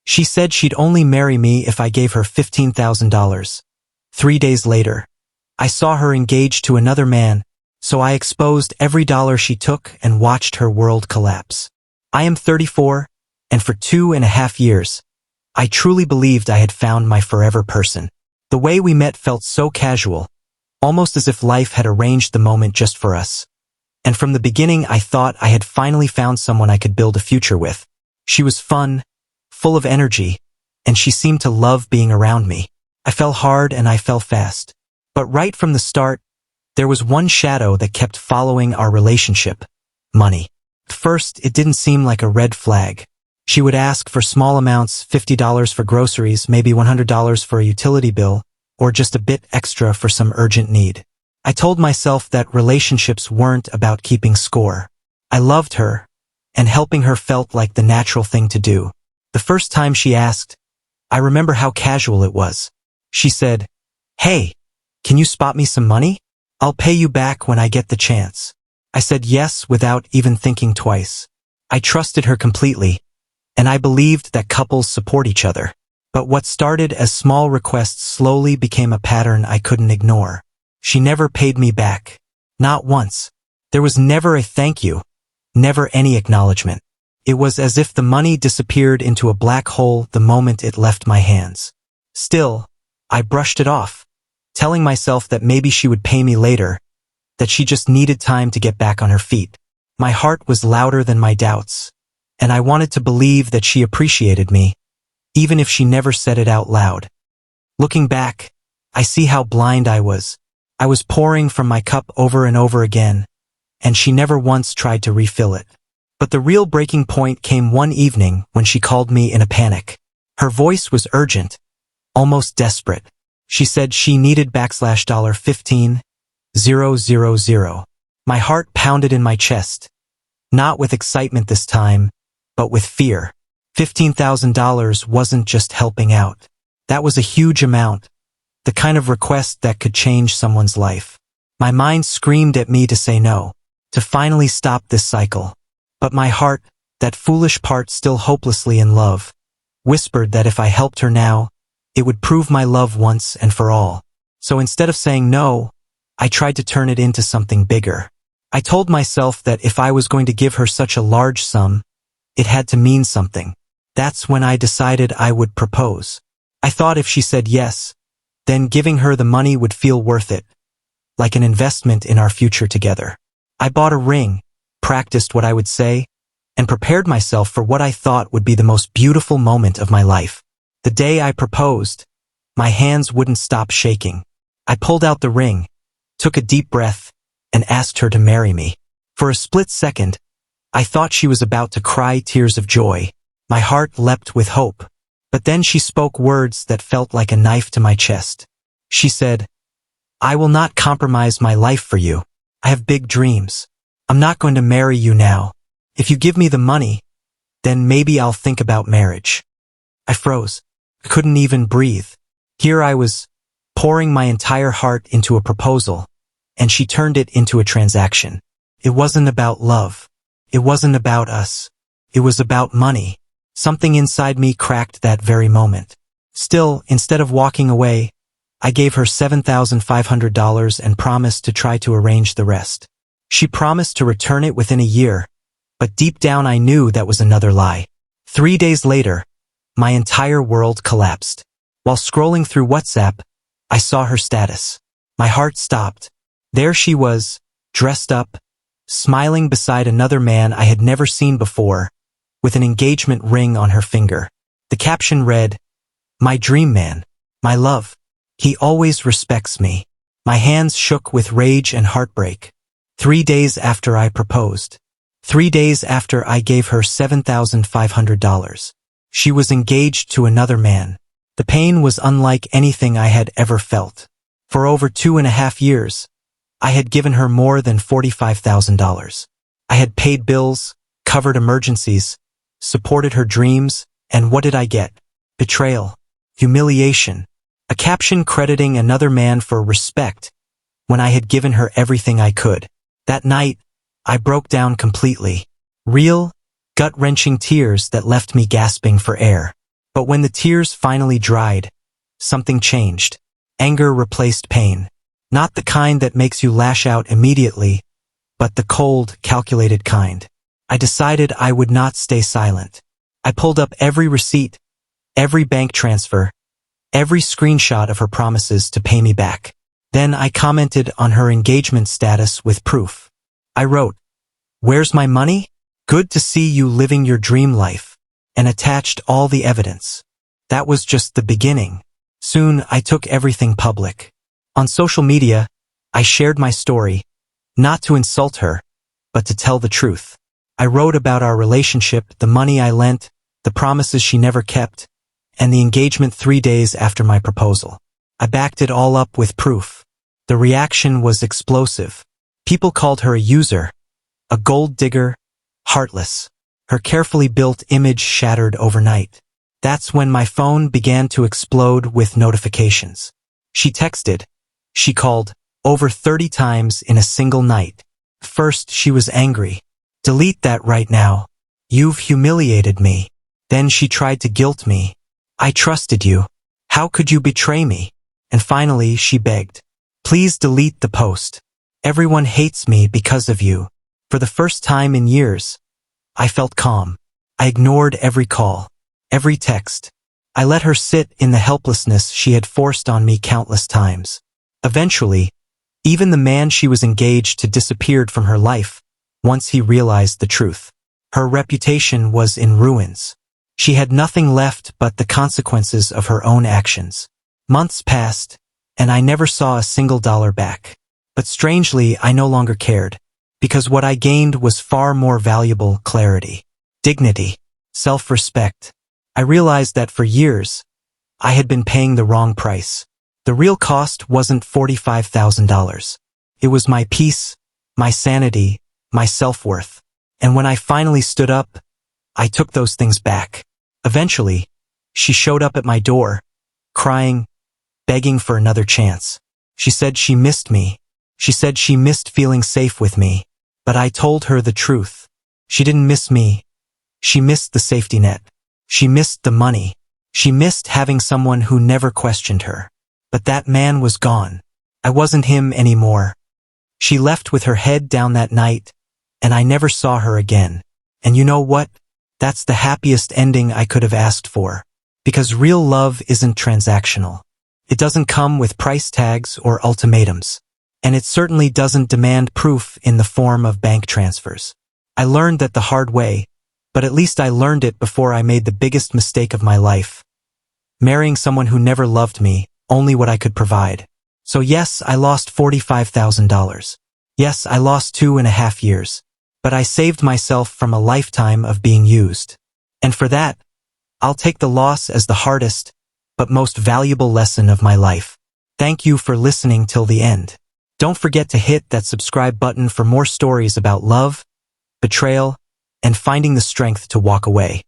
She said she'd only marry me if I gave her $15,000. 3 days later, I saw her engaged to another man, so I exposed every dollar she took and watched her world collapse. I am 34, and for 2.5 years, I truly believed I had found my forever person. The way we met felt so casual, almost as if life had arranged the moment just for us. And from the beginning I thought I had finally found someone I could build a future with. She was fun, full of energy, and she seemed to love being around me. I fell hard and I fell fast. But right from the start, there was one shadow that kept following our relationship: money. At first, it didn't seem like a red flag. She would ask for small amounts, $50 for groceries, maybe $100 for a utility bill, or just a bit extra for some urgent need. I told myself that relationships weren't about keeping score. I loved her, and helping her felt like the natural thing to do. The first time she asked, I remember how casual it was. She said, "Hey, can you spot me some money? I'll pay you back when I get the chance." I said yes without even thinking twice. I trusted her completely, and I believed that couples support each other. But what started as small requests slowly became a pattern I couldn't ignore. She never paid me back. Not once. There was never a thank you, never any acknowledgement. It was as if the money disappeared into a black hole the moment it left my hands. Still, I brushed it off, telling myself that maybe she would pay me later, that she just needed time to get back on her feet. My heart was louder than my doubts, and I wanted to believe that she appreciated me, even if she never said it out loud. Looking back, I see how blind I was. I was pouring from my cup over and over again, and she never once tried to refill it. But the real breaking point came one evening when she called me in a panic. Her voice was urgent, almost desperate. She said she needed $15,000. My heart pounded in my chest, not with excitement this time, but with fear. $15,000 wasn't just helping out. That was a huge amount, the kind of request that could change someone's life. My mind screamed at me to say no, to finally stop this cycle. But my heart, that foolish part still hopelessly in love, whispered that if I helped her now, it would prove my love once and for all. So instead of saying no, I tried to turn it into something bigger. I told myself that if I was going to give her such a large sum, it had to mean something. That's when I decided I would propose. I thought if she said yes, then giving her the money would feel worth it, like an investment in our future together. I bought a ring, practiced what I would say, and prepared myself for what I thought would be the most beautiful moment of my life. The day I proposed, my hands wouldn't stop shaking. I pulled out the ring, took a deep breath, and asked her to marry me. For a split second, I thought she was about to cry tears of joy. My heart leapt with hope. But then she spoke words that felt like a knife to my chest. She said, "I will not compromise my life for you. I have big dreams. I'm not going to marry you now. If you give me the money, then maybe I'll think about marriage." I froze. I couldn't even breathe. Here I was, pouring my entire heart into a proposal, and she turned it into a transaction. It wasn't about love. It wasn't about us. It was about money. Something inside me cracked that very moment. Still, instead of walking away, I gave her $7,500 and promised to try to arrange the rest. She promised to return it within a year, but deep down I knew that was another lie. 3 days later, my entire world collapsed. While scrolling through WhatsApp, I saw her status. My heart stopped. There she was, dressed up, smiling beside another man I had never seen before, with an engagement ring on her finger. The caption read, "My dream man, my love. He always respects me." My hands shook with rage and heartbreak. 3 days after I proposed. 3 days after I gave her $7,500. She was engaged to another man. The pain was unlike anything I had ever felt. For over 2.5 years, I had given her more than $45,000. I had paid bills, covered emergencies, supported her dreams, and what did I get? Betrayal, humiliation, a caption crediting another man for respect when I had given her everything I could. That night, I broke down completely. Real, gut-wrenching tears that left me gasping for air. But when the tears finally dried, something changed. Anger replaced pain. Not the kind that makes you lash out immediately, but the cold, calculated kind. I decided I would not stay silent. I pulled up every receipt, every bank transfer, every screenshot of her promises to pay me back. Then I commented on her engagement status with proof. I wrote, "Where's my money? Good to see you living your dream life," and attached all the evidence. That was just the beginning. Soon I took everything public. On social media, I shared my story, not to insult her, but to tell the truth. I wrote about our relationship, the money I lent, the promises she never kept, and the engagement 3 days after my proposal. I backed it all up with proof. The reaction was explosive. People called her a user, a gold digger, heartless. Her carefully built image shattered overnight. That's when my phone began to explode with notifications. She texted, she called, over 30 times in a single night. First, she was angry. "Delete that right now. You've humiliated me." Then she tried to guilt me. "I trusted you. How could you betray me?" And finally, she begged, "Please delete the post. Everyone hates me because of you." For the first time in years, I felt calm. I ignored every call, every text. I let her sit in the helplessness she had forced on me countless times. Eventually, even the man she was engaged to disappeared from her life once he realized the truth. Her reputation was in ruins. She had nothing left but the consequences of her own actions. Months passed, and I never saw a single dollar back. But strangely, I no longer cared, because what I gained was far more valuable: clarity, dignity, self-respect. I realized that for years, I had been paying the wrong price. The real cost wasn't $45,000. It was my peace, my sanity, my self-worth. And when I finally stood up, I took those things back. Eventually, she showed up at my door, crying, begging for another chance. She said she missed me. She said she missed feeling safe with me. But I told her the truth. She didn't miss me. She missed the safety net. She missed the money. She missed having someone who never questioned her. But that man was gone. I wasn't him anymore. She left with her head down that night, and I never saw her again. And you know what? That's the happiest ending I could have asked for. Because real love isn't transactional. It doesn't come with price tags or ultimatums. And it certainly doesn't demand proof in the form of bank transfers. I learned that the hard way, but at least I learned it before I made the biggest mistake of my life. Marrying someone who never loved me, only what I could provide. So yes, I lost $45,000. Yes, I lost 2.5 years. But I saved myself from a lifetime of being used. And for that, I'll take the loss as the hardest, but most valuable lesson of my life. Thank you for listening till the end. Don't forget to hit that subscribe button for more stories about love, betrayal, and finding the strength to walk away.